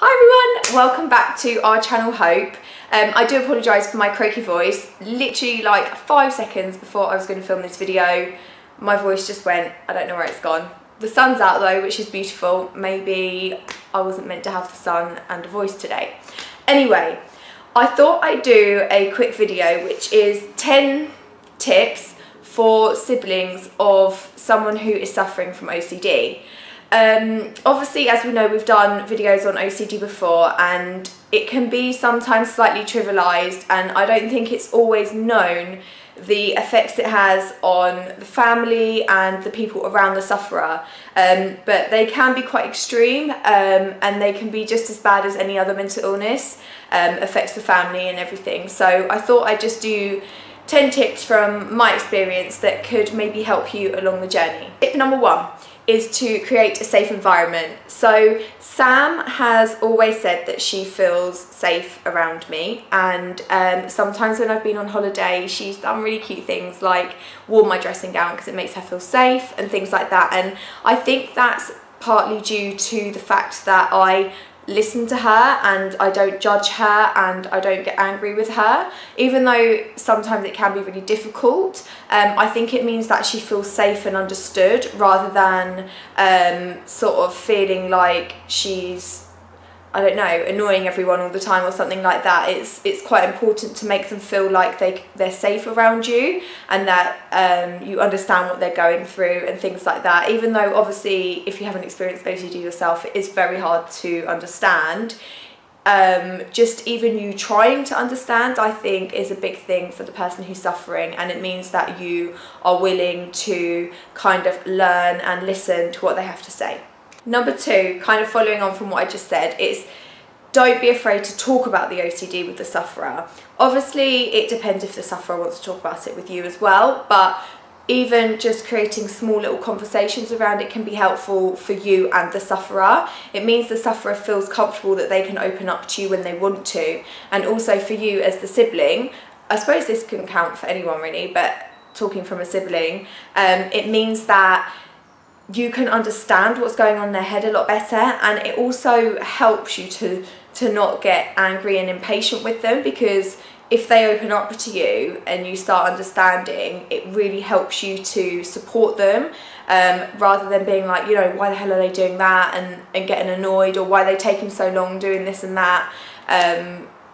Hi everyone, welcome back to our channel Hope. I do apologise for my croaky voice. Literally like 5 seconds before I was going to film this video, my voice just went, I don't know where it's gone. The sun's out though, which is beautiful. Maybe I wasn't meant to have the sun and a voice today. Anyway, I thought I'd do a quick video which is 10 tips for siblings of someone who is suffering from OCD. Obviously, as we know, we've done videos on OCD before and it can be sometimes slightly trivialised, and I don't think it's always known the effects it has on the family and the people around the sufferer, but they can be quite extreme, and they can be just as bad as any other mental illness, affects the family and everything. So I thought I'd just do 10 tips from my experience that could maybe help you along the journey. Tip number 1 is to create a safe environment. So Sam has always said that she feels safe around me, and sometimes when I've been on holiday she's done really cute things like worn my dressing gown because it makes her feel safe and things like that, and I think that's partly due to the fact that I listen to her and I don't judge her and I don't get angry with her, even though sometimes it can be really difficult. I think it means that she feels safe and understood rather than sort of feeling like she's, I don't know, annoying everyone all the time or something like that. It's quite important to make them feel like they're safe around you and that you understand what they're going through and things like that. Even though obviously if you haven't experienced OCD yourself, it is very hard to understand. Just even you trying to understand, I think, is a big thing for the person who's suffering, and it means that you are willing to kind of learn and listen to what they have to say. Number 2, kind of following on from what I just said, is don't be afraid to talk about the OCD with the sufferer. Obviously, it depends if the sufferer wants to talk about it with you as well, but even just creating small little conversations around it can be helpful for you and the sufferer. It means the sufferer feels comfortable that they can open up to you when they want to, and also for you as the sibling, I suppose this can count for anyone really, but talking from a sibling, it means that you can understand what's going on in their head a lot better, and it also helps you to not get angry and impatient with them, because if they open up to you and you start understanding, it really helps you to support them, rather than being like, you know, why the hell are they doing that, and getting annoyed, or why are they taking so long doing this and that.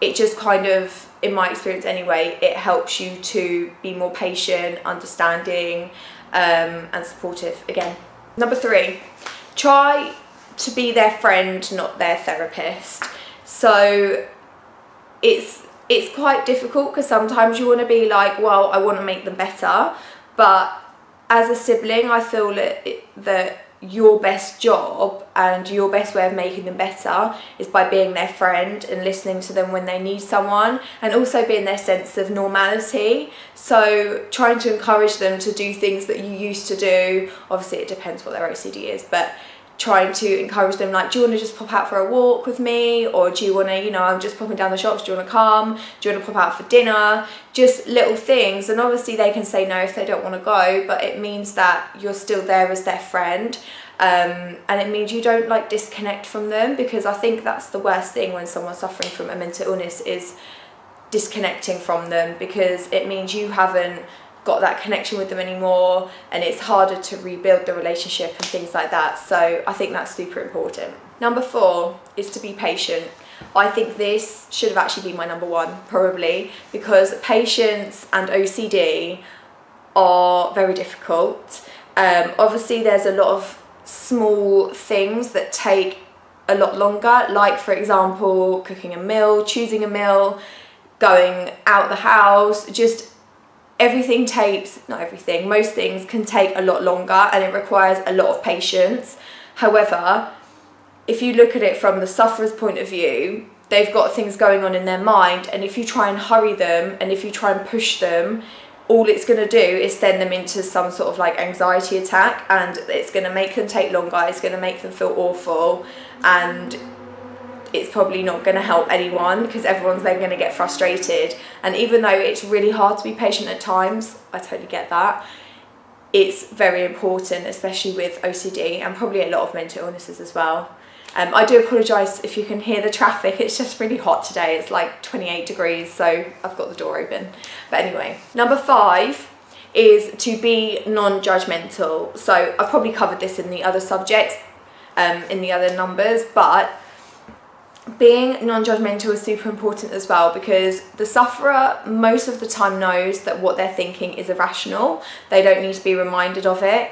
It just kind of, in my experience anyway, it helps you to be more patient, understanding, and supportive again. Number 3, try to be their friend, not their therapist. So it's quite difficult because sometimes you want to be like, well, I want to make them better, but as a sibling I feel that your best job and your best way of making them better is by being their friend and listening to them when they need someone, and also being their sense of normality. So trying to encourage them to do things that you used to do. Obviously it depends what their OCD is, but trying to encourage them, like, do you want to just pop out for a walk with me, or do you want to, you know, I'm just popping down the shops, do you want to come, do you want to pop out for dinner? Just little things. And obviously they can say no if they don't want to go, but it means that you're still there as their friend, and it means you don't like disconnect from them, because I think that's the worst thing when someone's suffering from a mental illness, is disconnecting from them, because it means you haven't got that connection with them anymore, and it's harder to rebuild the relationship and things like that. So I think that's super important. Number 4 is to be patient. I think this should have actually been my number 1 probably, because patience and OCD are very difficult. Obviously there's a lot of small things that take a lot longer, like for example cooking a meal, choosing a meal, going out the house, just everything takes, not everything, most things can take a lot longer, and it requires a lot of patience. However, if you look at it from the sufferer's point of view, they've got things going on in their mind, and if you try and hurry them and if you try and push them, all it's going to do is send them into some sort of like anxiety attack, and it's going to make them take longer, it's going to make them feel awful, and it's probably not going to help anyone, because everyone's then going to get frustrated. And even though it's really hard to be patient at times, I totally get that, it's very important, especially with OCD and probably a lot of mental illnesses as well. I do apologise if you can hear the traffic, it's just really hot today, it's like 28 degrees, so I've got the door open. But anyway, number 5 is to be non-judgmental. So I've probably covered this in the other subjects, in the other numbers, but being non-judgmental is super important as well, because the sufferer most of the time knows that what they're thinking is irrational. They don't need to be reminded of it.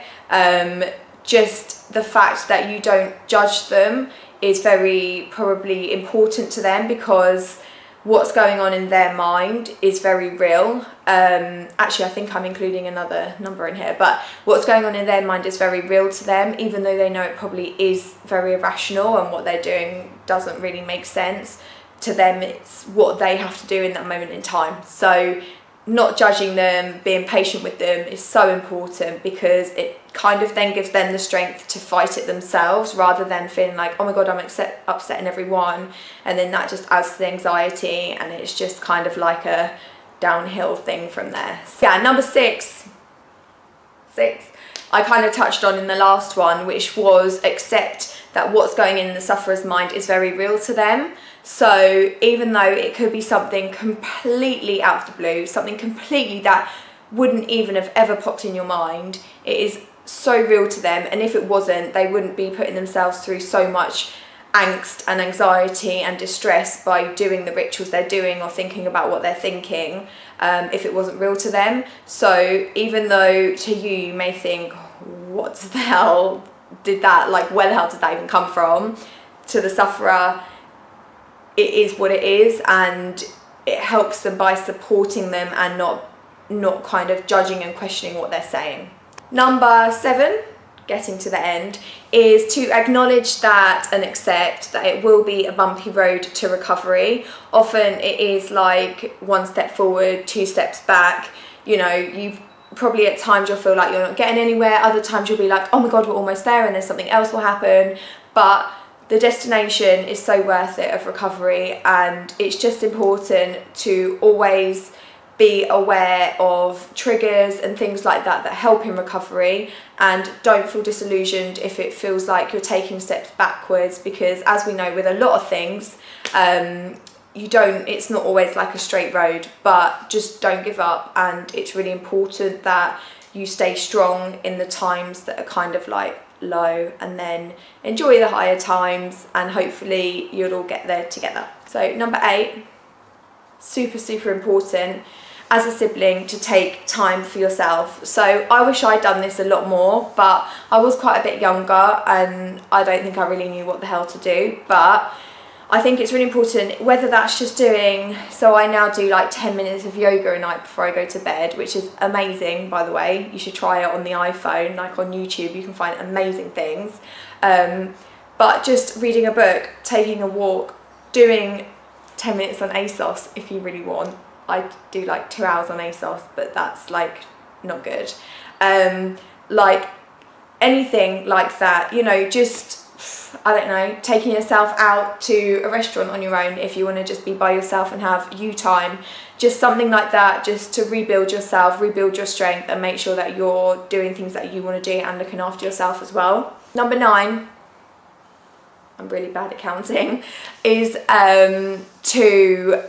Just the fact that you don't judge them is very probably important to them, because what's going on in their mind is very real. Actually, I think I'm including another number in here, but what's going on in their mind is very real to them, even though they know it probably is very irrational and what they're doing doesn't really make sense. To them, it's what they have to do in that moment in time. So not judging them, being patient with them is so important, because it kind of then gives them the strength to fight it themselves, rather than feeling like, oh my god, I'm upsetting everyone, and then that just adds to the anxiety, and it's just kind of like a downhill thing from there. So yeah, number 6 I kind of touched on in the last one, which was accept that what's going in the sufferer's mind is very real to them. So even though it could be something completely out of the blue, something completely that wouldn't even have ever popped in your mind, it is so real to them, and if it wasn't, they wouldn't be putting themselves through so much angst and anxiety and distress by doing the rituals they're doing or thinking about what they're thinking, if it wasn't real to them. So even though to you, you may think, what the hell did that, like where the hell did that even come from, to the sufferer it is what it is, and it helps them by supporting them and not kind of judging and questioning what they're saying. Number 7, getting to the end, is to acknowledge that and accept that it will be a bumpy road to recovery. Often it is like 1 step forward, 2 steps back. You know, you probably at times you'll feel like you're not getting anywhere, other times you'll be like, oh my god, we're almost there, and then something else will happen. But the destination is so worth it of recovery, and it's just important to always be aware of triggers and things like that that help in recovery, and don't feel disillusioned if it feels like you're taking steps backwards, because as we know with a lot of things, it's not always like a straight road, but just don't give up, and it's really important that you stay strong in the times that are kind of like low, and then enjoy the higher times, and hopefully you'll all get there together. So number 8, super important as a sibling to take time for yourself. So I wish I'd done this a lot more, but I was quite a bit younger and I don't think I really knew what the hell to do. But I think it's really important, whether that's just doing, so I now do like 10 minutes of yoga a night before I go to bed, which is amazing, by the way. You should try it on the iPhone, like on YouTube, you can find amazing things. But just reading a book, taking a walk, doing 10 minutes on ASOS if you really want. I do like 2 hours on ASOS, but that's like not good. Like anything like that, you know, just, I don't know, taking yourself out to a restaurant on your own if you want to just be by yourself and have you time, just something like that, just to rebuild yourself, rebuild your strength, and make sure that you're doing things that you want to do and looking after yourself as well. Number 9, I'm really bad at counting, is to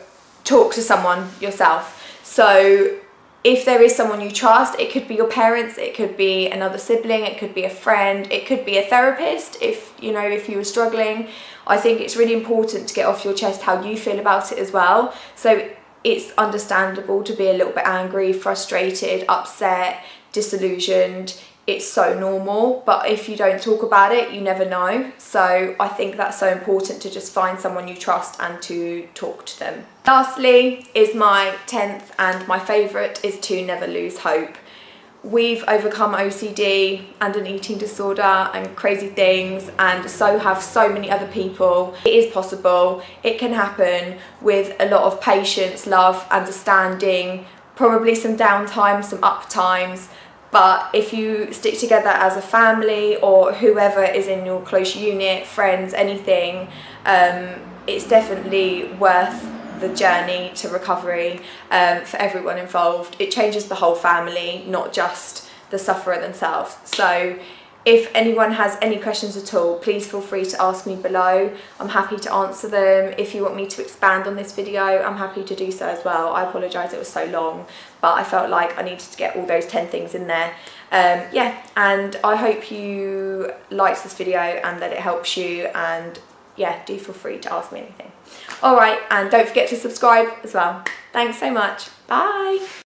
talk to someone yourself. So if there is someone you trust, it could be your parents, it could be another sibling, it could be a friend, it could be a therapist if you were struggling. I think it's really important to get off your chest how you feel about it as well. So it's understandable to be a little bit angry, frustrated, upset, disillusioned. It's so normal, but if you don't talk about it, you never know. So I think that's so important, to just find someone you trust and to talk to them. Lastly is my 10th and my favourite, is to never lose hope. We've overcome OCD and an eating disorder and crazy things, and so have so many other people. It is possible, it can happen with a lot of patience, love, understanding, probably some downtime, some up times. But if you stick together as a family, or whoever is in your close unit, friends, anything, it's definitely worth the journey to recovery for everyone involved. It changes the whole family, not just the sufferer themselves. So If anyone has any questions at all, please feel free to ask me below. I'm happy to answer them. If you want me to expand on this video, I'm happy to do so as well. I apologise it was so long, but I felt like I needed to get all those 10 things in there. Yeah, and I hope you liked this video and that it helps you, and yeah, do feel free to ask me anything. Alright, and don't forget to subscribe as well. Thanks so much. Bye.